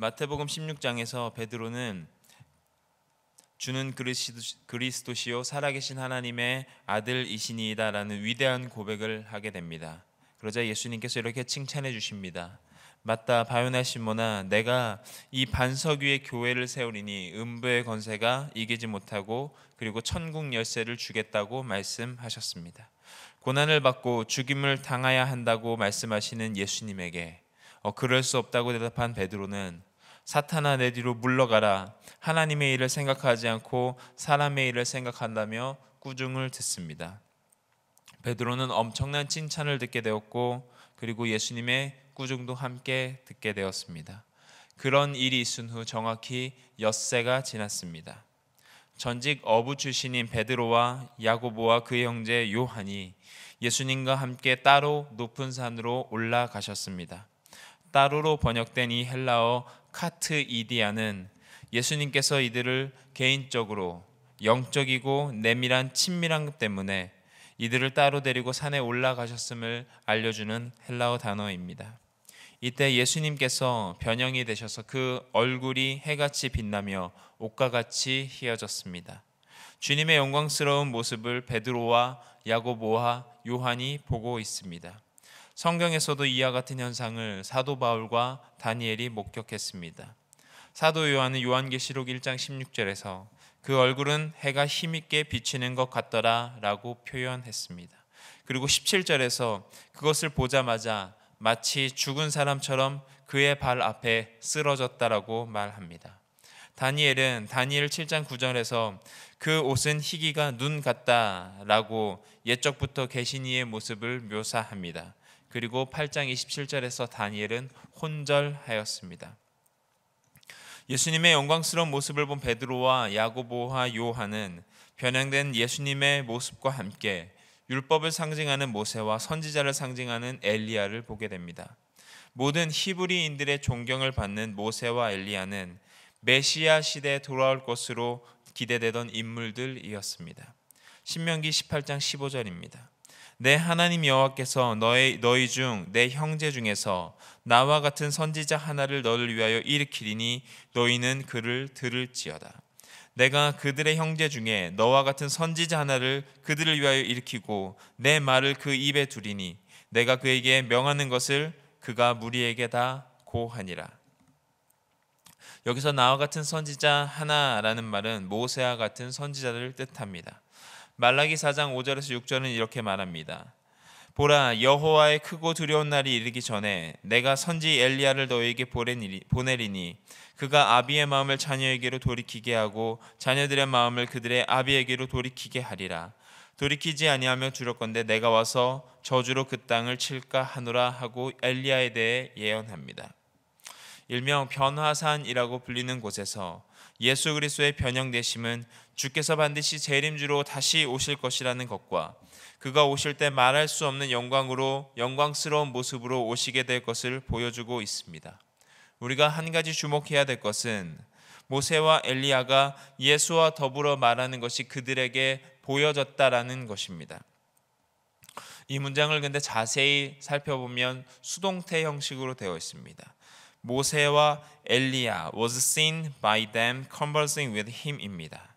마태복음 16장에서 베드로는 주는 그리스도시요 살아계신 하나님의 아들이시니이다라는 위대한 고백을 하게 됩니다. 그러자 예수님께서 이렇게 칭찬해 주십니다. 맞다 바요나 시몬아, 내가 이 반석 위에 교회를 세우리니 음부의 권세가 이기지 못하고 그리고 천국 열쇠를 주겠다고 말씀하셨습니다. 고난을 받고 죽임을 당해야 한다고 말씀하시는 예수님에게 그럴 수 없다고 대답한 베드로는 사탄아 내 뒤로 물러가라, 하나님의 일을 생각하지 않고 사람의 일을 생각한다며 꾸중을 듣습니다. 베드로는 엄청난 칭찬을 듣게 되었고 그리고 예수님의 꾸중도 함께 듣게 되었습니다. 그런 일이 있은 후 정확히 엿새가 지났습니다. 전직 어부 출신인 베드로와 야고보와 그의 형제 요한이 예수님과 함께 따로 높은 산으로 올라가셨습니다. 따로로 번역된 이 헬라어 카트이디아는 예수님께서 이들을 개인적으로 영적이고 내밀한 친밀함 때문에 이들을 따로 데리고 산에 올라가셨음을 알려주는 헬라어 단어입니다. 이때 예수님께서 변형이 되셔서 그 얼굴이 해같이 빛나며 옷과 같이 희어졌습니다. 주님의 영광스러운 모습을 베드로와 야고보와 요한이 보고 있습니다. 성경에서도 이와 같은 현상을 사도 바울과 다니엘이 목격했습니다. 사도 요한은 요한계시록 1장 16절에서 그 얼굴은 해가 힘있게 비치는 것 같더라 라고 표현했습니다. 그리고 17절에서 그것을 보자마자 마치 죽은 사람처럼 그의 발 앞에 쓰러졌다라고 말합니다. 다니엘은 다니엘 7장 9절에서 그 옷은 희기가 눈 같다라고 옛적부터 계신 이의 모습을 묘사합니다. 그리고 8장 27절에서 다니엘은 혼절하였습니다. 예수님의 영광스러운 모습을 본 베드로와 야고보와 요한은 변형된 예수님의 모습과 함께 율법을 상징하는 모세와 선지자를 상징하는 엘리야를 보게 됩니다. 모든 히브리인들의 존경을 받는 모세와 엘리야는 메시아 시대에 돌아올 것으로 기대되던 인물들이었습니다. 신명기 18장 15절입니다. 내 하나님 여호와께서 너희 중 내 형제 중에서 나와 같은 선지자 하나를 너를 위하여 일으키리니 너희는 그를 들을지어다. 내가 그들의 형제 중에 너와 같은 선지자 하나를 그들을 위하여 일으키고 내 말을 그 입에 두리니 내가 그에게 명하는 것을 그가 무리에게 다 고하니라. 여기서 나와 같은 선지자 하나라는 말은 모세와 같은 선지자를 뜻합니다. 말라기 4장 5절에서 6절은 이렇게 말합니다. 보라, 여호와의 크고 두려운 날이 이르기 전에 내가 선지 엘리야를 너희에게 보내리니 그가 아비의 마음을 자녀에게로 돌이키게 하고 자녀들의 마음을 그들의 아비에게로 돌이키게 하리라. 돌이키지 아니하며 두렵건대 내가 와서 저주로 그 땅을 칠까 하노라 하고 엘리야에 대해 예언합니다. 일명 변화산이라고 불리는 곳에서 예수 그리스도의 변형되심은 주께서 반드시 재림주로 다시 오실 것이라는 것과 그가 오실 때 말할 수 없는 영광스러운 모습으로 오시게 될 것을 보여주고 있습니다. 우리가 한 가지 주목해야 될 것은 모세와 엘리야가 예수와 더불어 말하는 것이 그들에게 보여졌다라는 것입니다. 이 문장을 근데 자세히 살펴보면 수동태 형식으로 되어 있습니다. 모세와 엘리야 was seen by them conversing with him입니다.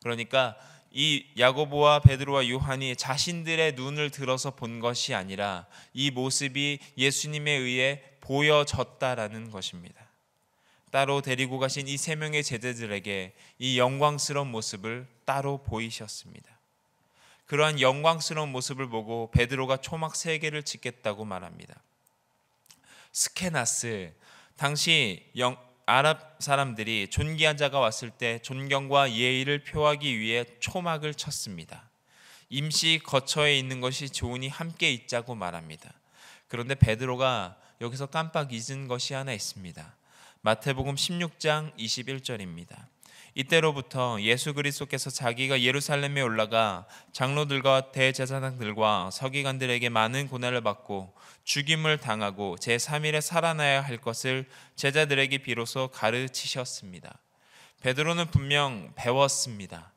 그러니까 이 야고보와 베드로와 요한이 자신들의 눈을 들어서 본 것이 아니라 이 모습이 예수님에 의해 보여졌다라는 것입니다. 따로 데리고 가신 이 세 명의 제자들에게 이 영광스러운 모습을 따로 보이셨습니다. 그러한 영광스러운 모습을 보고 베드로가 초막 3개를 짓겠다고 말합니다. 스케나스, 당시 아랍 사람들이 존귀한 자가 왔을 때 존경과 예의를 표하기 위해 초막을 쳤습니다. 임시 거처에 있는 것이 좋으니 함께 있자고 말합니다. 그런데 베드로가 여기서 깜빡 잊은 것이 하나 있습니다. 마태복음 16장 21절입니다. 이때로부터 예수 그리스도께서 자기가 예루살렘에 올라가 장로들과 대제사장들과 서기관들에게 많은 고난을 받고 죽임을 당하고 제3일에 살아나야 할 것을 제자들에게 비로소 가르치셨습니다. 베드로는 분명 배웠습니다.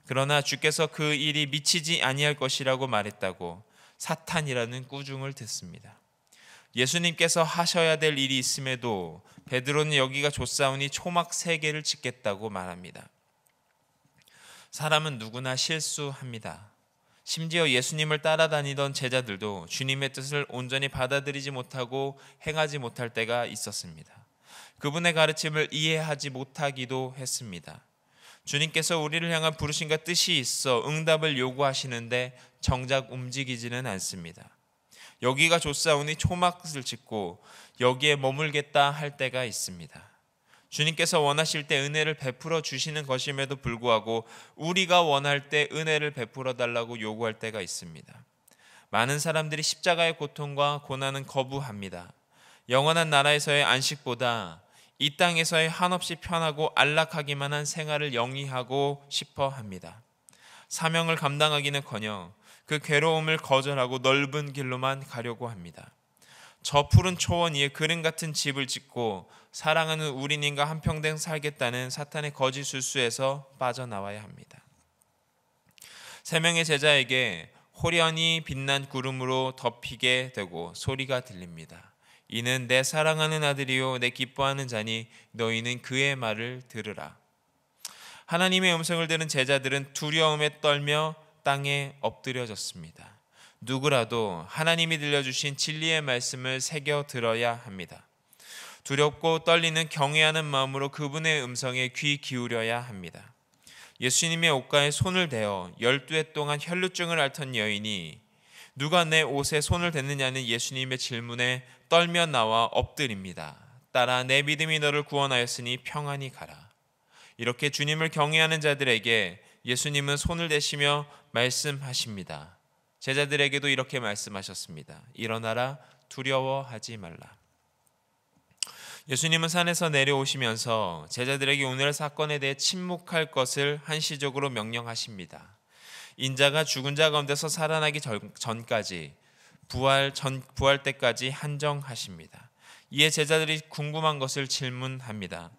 그러나 주께서 그 일이 미치지 아니할 것이라고 말했다고 사탄이라는 꾸중을 듣습니다. 예수님께서 하셔야 될 일이 있음에도 베드로는 여기가 좁사오니 초막 3개를 짓겠다고 말합니다. 사람은 누구나 실수합니다. 심지어 예수님을 따라다니던 제자들도 주님의 뜻을 온전히 받아들이지 못하고 행하지 못할 때가 있었습니다. 그분의 가르침을 이해하지 못하기도 했습니다. 주님께서 우리를 향한 부르심과 뜻이 있어 응답을 요구하시는데 정작 움직이지는 않습니다. 여기가 좁사오니 초막을 짓고 여기에 머물겠다 할 때가 있습니다. 주님께서 원하실 때 은혜를 베풀어 주시는 것임에도 불구하고 우리가 원할 때 은혜를 베풀어 달라고 요구할 때가 있습니다. 많은 사람들이 십자가의 고통과 고난은 거부합니다. 영원한 나라에서의 안식보다 이 땅에서의 한없이 편하고 안락하기만 한 생활을 영위하고 싶어 합니다. 사명을 감당하기는커녕 그 괴로움을 거절하고 넓은 길로만 가려고 합니다. 저 푸른 초원 위에 그림 같은 집을 짓고 사랑하는 우리님과 한평생 살겠다는 사탄의 거짓 술수에서 빠져나와야 합니다. 3명의 제자에게 호련히 빛난 구름으로 덮이게 되고 소리가 들립니다. 이는 내 사랑하는 아들이요 내 기뻐하는 자니 너희는 그의 말을 들으라. 하나님의 음성을 들은 제자들은 두려움에 떨며 땅에 엎드려졌습니다. 누구라도 하나님이 들려주신 진리의 말씀을 새겨 들어야 합니다. 두렵고 떨리는 경외하는 마음으로 그분의 음성에 귀 기울여야 합니다. 예수님의 옷가에 손을 대어 12해 동안 혈루증을 앓던 여인이 누가 내 옷에 손을 댔느냐는 예수님의 질문에 떨며 나와 엎드립니다. 따라 내 믿음이 너를 구원하였으니 평안히 가라. 이렇게 주님을 경외하는 자들에게 예수님은 손을 대시며 말씀하십니다. 제자들에게도 이렇게 말씀하셨습니다. 일어나라, 두려워하지 말라. 예수님은 산에서 내려오시면서 제자들에게 오늘 사건에 대해 침묵할 것을 한시적으로 명령하십니다. 인자가 죽은 자 가운데서 살아나기 전까지 부활 때까지 한정하십니다. 이에 제자들이 궁금한 것을 질문합니다.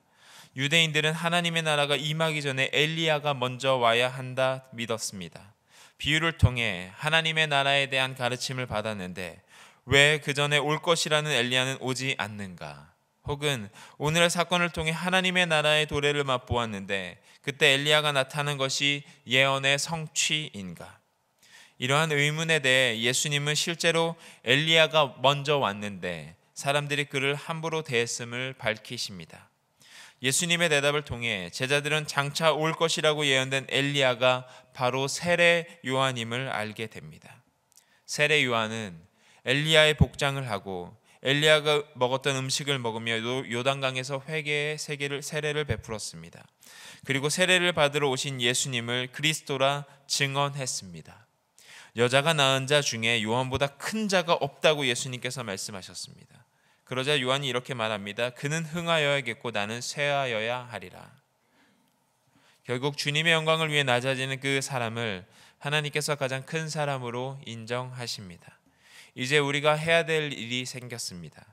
유대인들은 하나님의 나라가 임하기 전에 엘리야가 먼저 와야 한다 믿었습니다. 비유를 통해 하나님의 나라에 대한 가르침을 받았는데 왜 그 전에 올 것이라는 엘리야는 오지 않는가? 혹은 오늘의 사건을 통해 하나님의 나라의 도래를 맛보았는데 그때 엘리야가 나타난 것이 예언의 성취인가? 이러한 의문에 대해 예수님은 실제로 엘리야가 먼저 왔는데 사람들이 그를 함부로 대했음을 밝히십니다. 예수님의 대답을 통해 제자들은 장차 올 것이라고 예언된 엘리야가 바로 세례 요한임을 알게 됩니다. 세례 요한은 엘리야의 복장을 하고 엘리야가 먹었던 음식을 먹으며 요단강에서 회개의 세례를 베풀었습니다. 그리고 세례를 받으러 오신 예수님을 그리스도라 증언했습니다. 여자가 낳은 자 중에 요한보다 큰 자가 없다고 예수님께서 말씀하셨습니다. 그러자 요한이 이렇게 말합니다. 그는 흥하여야겠고 나는 쇠하여야 하리라. 결국 주님의 영광을 위해 낮아지는 그 사람을 하나님께서 가장 큰 사람으로 인정하십니다. 이제 우리가 해야 될 일이 생겼습니다.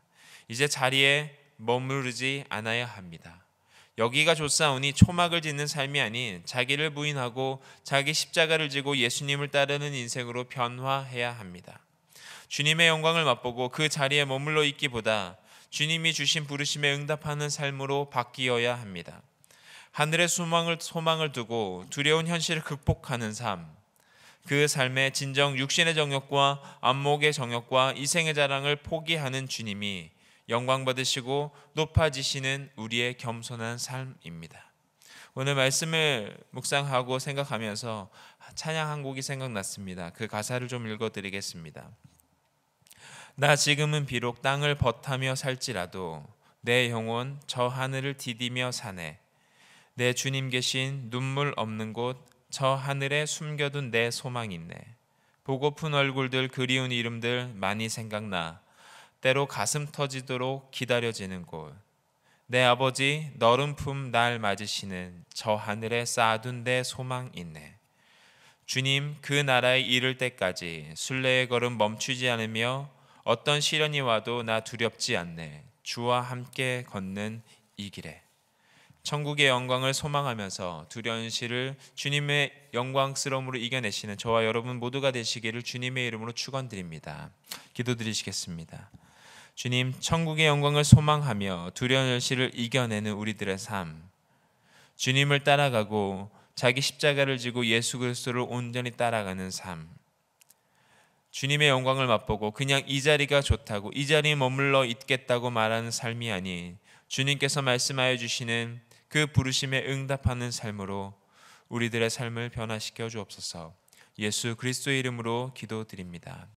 이제 자리에 머무르지 않아야 합니다. 여기가 좁사오니 초막을 짓는 삶이 아닌 자기를 부인하고 자기 십자가를 지고 예수님을 따르는 인생으로 변화해야 합니다. 주님의 영광을 맛보고 그 자리에 머물러 있기보다 주님이 주신 부르심에 응답하는 삶으로 바뀌어야 합니다. 하늘의 소망을 두고 두려운 현실을 극복하는 삶, 그 삶의 진정 육신의 정욕과 안목의 정욕과 이생의 자랑을 포기하는 주님이 영광 받으시고 높아지시는 우리의 겸손한 삶입니다. 오늘 말씀을 묵상하고 생각하면서 찬양 한 곡이 생각났습니다. 그 가사를 좀 읽어드리겠습니다. 나 지금은 비록 땅을 벗하며 살지라도 내 영혼 저 하늘을 디디며 사네. 내 주님 계신 눈물 없는 곳 저 하늘에 숨겨둔 내 소망 있네. 보고픈 얼굴들 그리운 이름들 많이 생각나. 때로 가슴 터지도록 기다려지는 곳. 내 아버지 너른 품 날 맞으시는 저 하늘에 쌓아둔 내 소망 있네. 주님 그 나라에 이를 때까지 순례의 걸음 멈추지 않으며 어떤 시련이 와도 나 두렵지 않네. 주와 함께 걷는 이 길에. 천국의 영광을 소망하면서 두려운 시를 주님의 영광스러움으로 이겨내시는 저와 여러분 모두가 되시기를 주님의 이름으로 축원드립니다. 기도드리시겠습니다. 주님, 천국의 영광을 소망하며 두려운 현실을 이겨내는 우리들의 삶, 주님을 따라가고 자기 십자가를 지고 예수 그리스도를 온전히 따라가는 삶, 주님의 영광을 맛보고 그냥 이 자리가 좋다고 이 자리에 머물러 있겠다고 말하는 삶이 아닌 주님께서 말씀하여 주시는 그 부르심에 응답하는 삶으로 우리들의 삶을 변화시켜 주옵소서. 예수 그리스도의 이름으로 기도드립니다.